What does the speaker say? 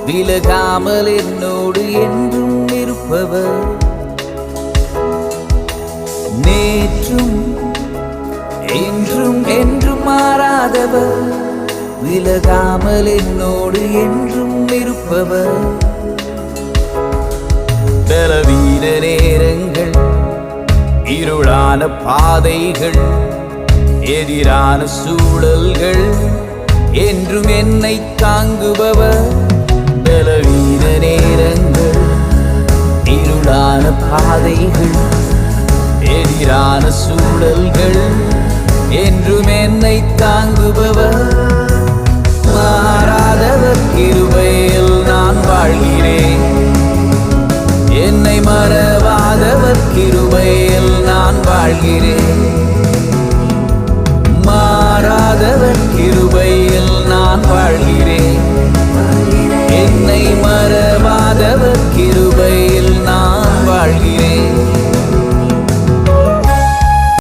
விலகாமல் என்னோடு என்றும் இருப்பவர், நேற்றும் என்றும் என்றும் மாறாதவர், விலகாமல் என்னோடு என்றும் இருப்பவர். பலவீன நேரங்கள், இருளான பாதைகள், எதிரான சூழல்கள் என்றும் என்னை தாங்குபவர். பலவீன நேரங்கள், இருளான பாதைகள், எதிரான சூழல்கள் என்றும் என்னை தாங்குபவர். மாறாதவர் கிருபையில் நான் வாழ்கிறேன், என்னை மறவாதவர் கிருபையில் நான் வாழ்கிறேன்.